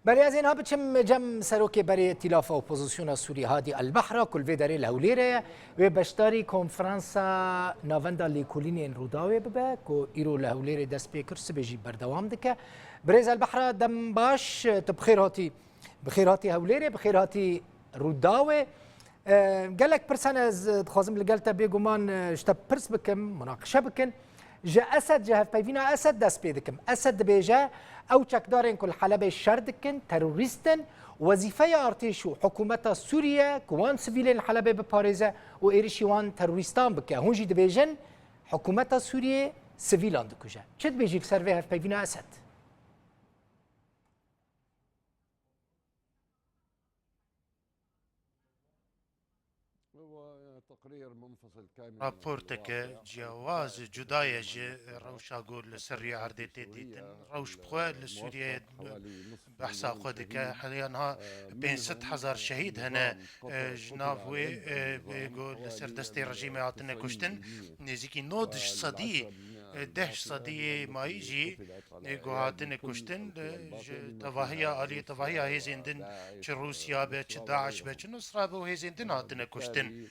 بله از اینها بچم جم سروک برای ائتلاف اپوزیسیون سوری هادی البحر کل وی داره لهولیره و بشتاری کنفرانس نواندا لیکولینی این روداوی ببه که ایرو لهولیره دست پیکرس بجی بردوام دکه برز البحر دم باش تبخیر هاتی هولیره بخیر هاتی روداوی قالك برسان از خازم لقالتا بيقومان اشتا برس بكم مناقشه بكن جا اسد جا بيفينا اسد داس بيدكم اسد بيجا او تشكدارين كل حلبة شردكن تيروريستن وظيفه ارتشو حكومه سوريا كوان سيفيلين الحلبة بباريزا وايريشيوان تيروريستان بك هونجي دبيجن حكومه سوريا سيفيلان دكوجا شد بيجي سيرفي بيفينا اسد راپورتك جواز جدايج روشا قول لسرية عردتي ديتن روش بخوا لسوريا بحثا خودك حاليا بين 6000 شهيد هنا جنافوي بيقول لسر دستي رجيم عطنا كشتن نزيكي نودش صدي دهش صدي ما يجي قواتن كشتن تواهيا آلية تواهيا هيزيندن چه روسيا به چه داعش به چه نصرة به هيزيندن عطنا كشتن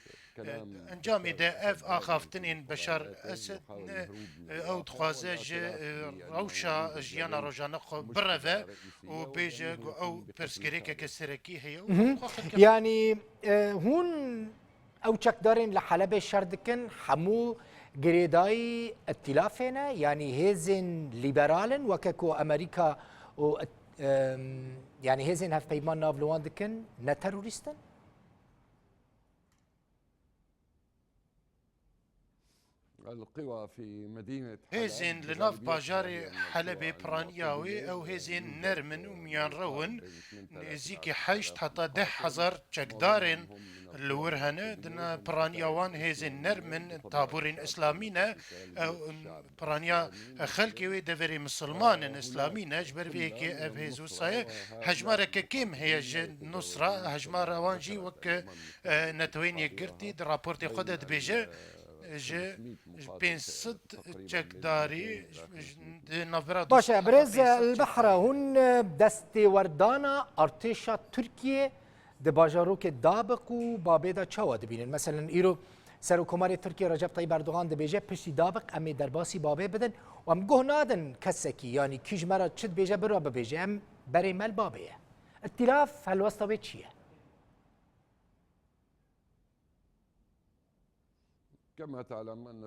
انجام ده اف اخافتن این بشار اسد او تخوازج روشا جیانا روجانا خو بروه و بیجه او پرسکریکه کسرکی هي يعني هون او تشكدارين لحلب شردكن حمو جريداي ائتلافنا يعني هيزن ليبرالن وككو امريكا و يعني هيزن هاف بيمان نافلواندكن نتروريستن القوى في مدينة هزين لناف باجاري حلبي برانياوي او هزين نرمن وميان رون زيكي حيشت حتى 10,000 تشكدارين الورهنه دنا برانياوان هزين نرمن طابورين اسلامينا او برانيا خلقي وي دفري مسلمان اسلامينا جبر فيكي اب هزو صاي هجمارك كيم هي نصرة هجمار وانجي وك نتوين يقرتي رابورتي خدت بيجي بين ست جكداري باشه برز البحر هون دستي وردانا ارتشا تركيا دباجاروك دابق و بابيدا تشاوا دبينن مثلا ايرو سركوماري تركيا رجب طيب اردوغان دبيجه بشي دابق امي درباسي بابي بدن وام جه نادن كسكي يعني كيج مرة تشد بيجه برا ببيجه ام بري مال بابيه ائتلاف هالوسطه بيتشيه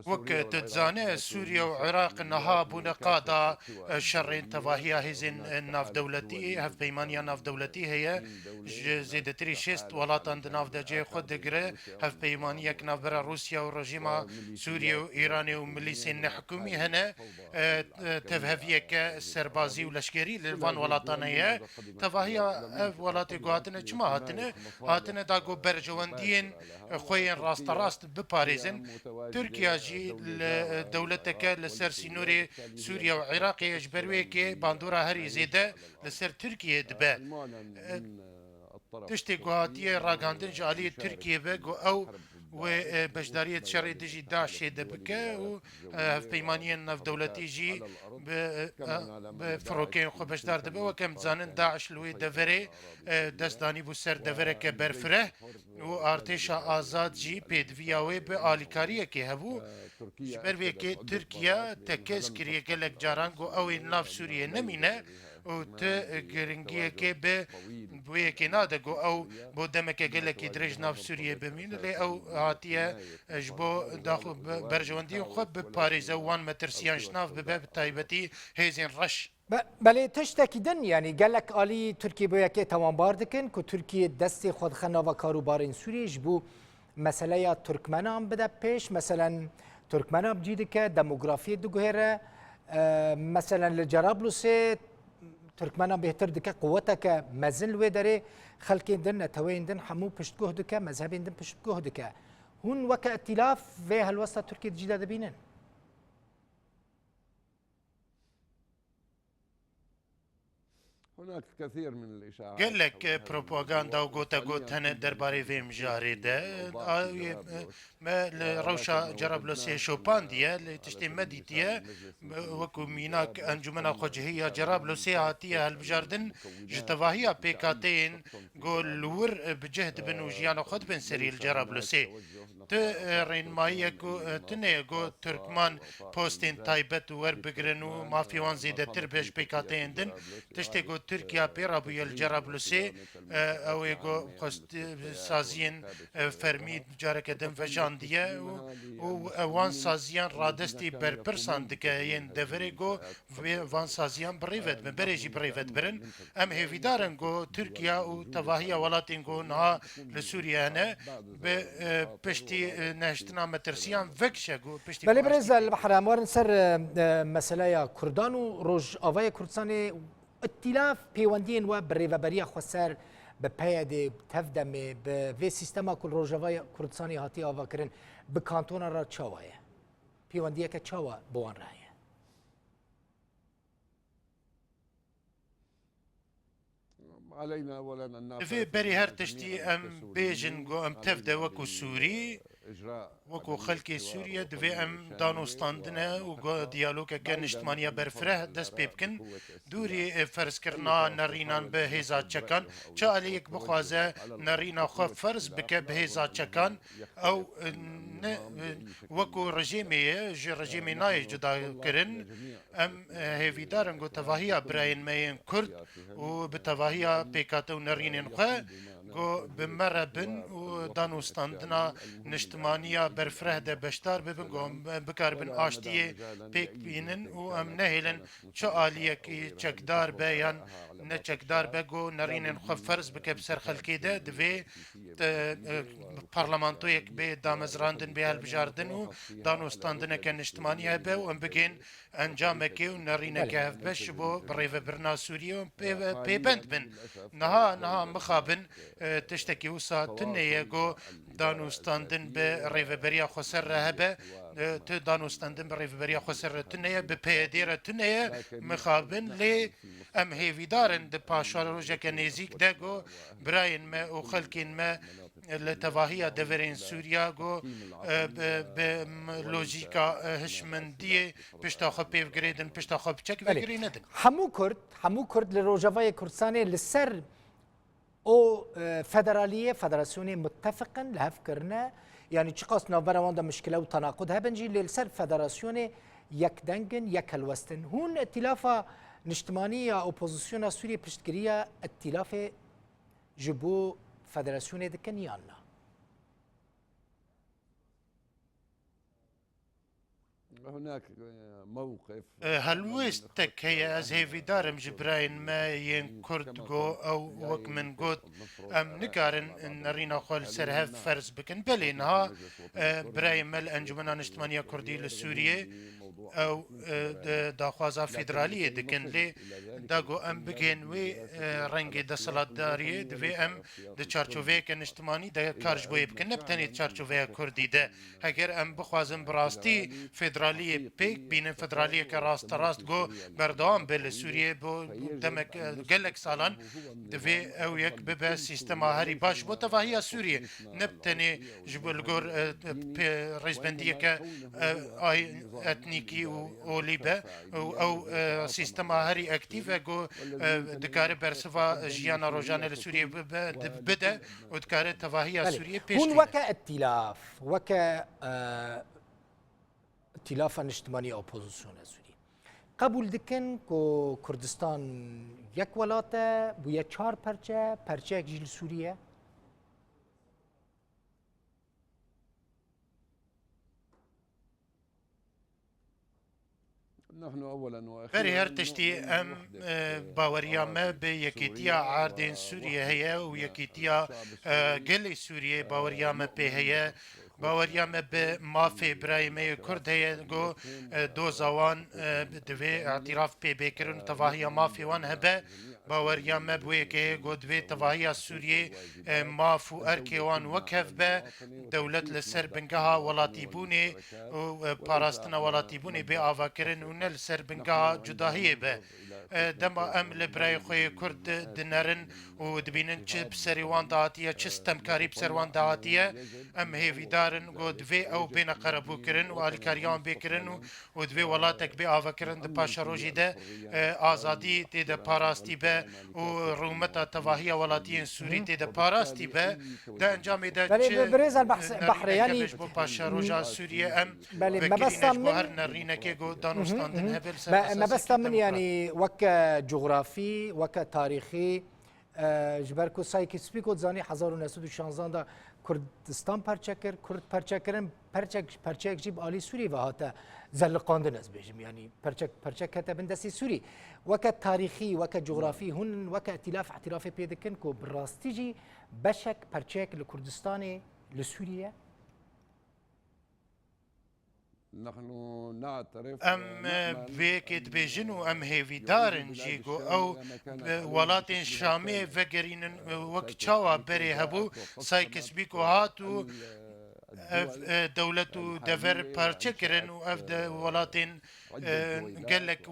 وك تتزاني سوريا وعراق انها بنقادا شرين تواهيا هزين ناف دولتي هف بيمانيا ناف دولتي هي زيدتري شست ولاتان ناف دجي خود دقري هف بيمانيا كناف برا روسيا ورجيما سوريا وايراني ومليسين حكومي هنا تفهفية كسربازي ولشكري للفان ولاتان هي تواهيا ولاتي قواتنا جما هاتنا داقو برجواندين خوين راست راست بباريزن تركيا جي دولتك لسر سينوري سوريا وعراق يجبروي كي باندورا هري زيده لسر تركيا دبا تشتي قواتيه راغاندن جالي تركيا بقو او وبشدارية شري دجي داعش دبكه و بيمانيين نف دولتي جي بفروكين خو بشدار دبه وكم زانن داعش لوي دفري دستاني بو سر دفره كبرفره و ارتشا آزاد جي بيدفياوي بآليكاريه كي هبو جبر ويكي تركيا تكز كريه گلك جارانگو او ناف سوريا نمينه و ت گرنگيه كي بويه كي نادگو او بو دمك گلك درج ناف سوريا بمين لي او هاتيه جبو داخل برجواندي خب بباريس وان مترسيان شناف بباب تايبتي هيزين رش بله تشتكي دن يعني قال لك آلي تركيا بويا كي توان باردكن كو تركيا دستي خود خنا و كاروبارين سوريا جبو مسألة تركمانام بدا بيش مثلا تركمانام بجيدك ديموغرافية دوغيرة مثلا لجرابلوسي تركمانام بهتر دكا قوتك مازن الويدري خلقين دن نتوين دن حمو بشت جهدك مذهبين دن بشت جهدك هون وكا ائتلاف في هالوسط تركيا جيدا دبينن هناك كثير من الإشاعات قال لك بروباغندا وقوتا قوت هنا درباري فيم جاري ده ما روشا جرب لو سي شوبان ديا اللي تشتي مديتيا وكو ميناك انجمنا خوجهية جرب لو سي هاتيا هالبجاردن جتواهيا بيكاتين قول ور بجهد بن وجيانا خد بن سريل جرب لو سي رين مايا تنه جو تركمان بوستين تايبت ور بقرنو ما في وان زيادة تربش بيكاتين دن تشتي جو تركيا بيرابو الجرابلسي او يقو قصد سازين فرميد جارك دم فجاندية وان سازيان رادستي بربرسان دكاين دفريقو وان سازيان بريفت من بريجي بريفت برن ام هيفيدارن جو تركيا وتواهيا ولاتين جو نها لسوريا هنا بشتي نهشتنا مترسيان فكشا جو بشتي بله برز البحر اموار سر مسألة كردان و روج آوای کردستان ائتلاف پیوندین و بریوبری خسر به پیاده تفدم به سیستما کل روجاوای کردستانی هاتی آوا کرن به کانتون را چاوایه پیوندیه که چاوا بوان رایه علينا أولا أن في بري هر تشتي ام بيجن جو ام تفدا وكو سوري وكو خلقي سوريا دوی ام دانوستاندنه و دیالوگ کن اجتماعی برفره دست پیبکن دوری فرض کرنا نرینان به هزا چکان چه علیک بخوازه نرینا خو فرض بکه به هزا چکان او وكو رژیمی رژیمی نای جدا کرن ام هیویدارن گو تواهیا براین مین کرد و به تواهیا پیکاتو نرینن خو گو بمربن و دانوستاندنا نشتمانیا برفره ده بشتار ببن گو بکار بن آشتی پیک بینن و ام نهیلن چه آلیه کی چکدار بیان نه چکدار بگو نرینن خو فرض بکه بسر خلکی ده دوی پارلمانتو یک به دامزراندن به هلبجاردن و دانوستاندنه که نشتمانیه به و ام بگین انجام که و نرینه که هف بش بو بریو برنا سوریه و پیبند بن نها مخابن تشتكي وسا تنية جو دانوستاندن بريفبريا خسر رهبة دانوستاندن بريفبريا خسر تنية ببيديرة تنية مخابن لي ام هيفيدارن د باشاروجا كنيزيك دا جو براين ما وخلكين ما لتواهية دفرين سوريا جو بلوجيكا هشمندية بشتاخو بيف جريدن بشتاخو بچك بگريندن همو کرد لروجاوای کردستانی لسر او فدراسيوني متفقا لهف كرنا يعني تشقص نوفر واندا مشكله وتناقض هبنجي للسر فدراسيوني يك دنجن يك الوستن هون ائتلافا نجتمانيه اوبوزيسيون سوريا بشتكريه ائتلاف جبو فدراسيوني دكنيانا هناك موقف هلوستك هي از هيفي دارم جبراين ما ين كرد جو او وك من قوت ام نكارن نرينا خول سرهف فرز بكن بلينها براين مال انجمنا نجتمانية كردي لسوريا او داخوازا فيدرالية دكن لي داغو ام بگين وي رنگي دا سلادارية دوي ام دا چارچووه که نجتماني دا کارج بوي بكن نبتني چارچووه كردي دا هگر ام بخوازم براستی فيدرالية بيك بين فدرالية كراست راست جو بردوام بل سوريا بو دمك قلك سالان دفي او يك ببا سيستما هاري باش بو تفاهية سوريا نبتني جبل جور رئيس بندية ك اي اتنيكي او ليبا او سيستما هاري اكتيف جو دكار برسفا جيانا روجانا لسوريا بدا ودكار تفاهية سوريا بيش هون وكا ائتلاف وكا ائتلاف اجتماعي اوبوزيسيون سوري قبول دكن کو کردستان یک ولاته بویا 4 پرچه جیل سوریه نحن اولا واخيرا بري هرتشتي ام باوريا ما بيكيتيا عاردين سوريا هي ويكيتيا قلي سوريا باوريا ما بي هي باوريا ما بمافي برايمي كرد هي جو دو زوان دوي اعتراف بي بكرن تواهيا مافي وان هبه باوریا مبوی که گودوی تواهی سوریه مافو ارکیوان وکف به دولت لسر بنگاه ولاتی بونه و پاراستنا ولاتی بونه به آوا کرن و نل سر بنگاه جداهی به دما ام لبرای خوی کرد دنرن و دبینن چه بسریوان دهاتیه چه ستمکاری بسروان دهاتیه ام هیوی دارن گودوی او بین قربو کرن و آلیکاریان بکرن و دوی ولاتک به آوا کرن ده پاشا روژی ده آزادی تی ده پاراستی به و رومتا تواهی ولاتین سوری تی ده پاراستی به ده انجام ده برز البحر يعني پاشا روژا سوریه ام بله ما بس بهر نرینه که گو دانستاندن هبل سر ما بس من يعني وك جغرافي وك تاريخي جبركو سايكي سبيكو زاني 1916 دا كردستان پرچکر کرد پرچکرن پرچک جيب آلي سوري وهاتا زلقاندن از بيجم يعني پرچک هتا بندسي سوري وك تاريخي وك جغرافي هن وك ائتلاف اعترافي بيدكن كو براستيجي بشك پرچک لكردستان لسوريا نحن نعترف ام بيكت بيجنو ام هيفي دارن جيجو او ولاتن شامي فقرين وكتشاوا بري هبو سايكس بيكو هاتو دولتو دفر پارچکرن و اف ولاتن قالك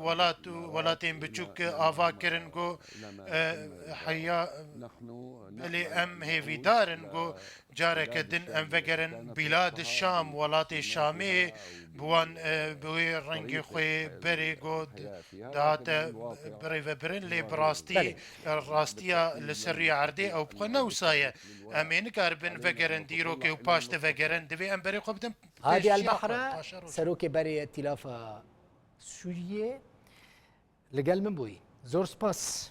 ولاتن بچوك آوا کرن گو حيا اللي ام هيفي دارن گو جارك دن ام فقرن بلاد الشام ولات الشامي بوان بوي رنگي خوي بري گو دات بري وبرن لي براستي راستيا لسرية عردي او بخو نوسايا امين كاربن فقرن ديرو كي وباشت فقرن دوي ام بري خوبدن هادي البحر سروك بري ائتلاف سوريا لقال من بوي زور سباس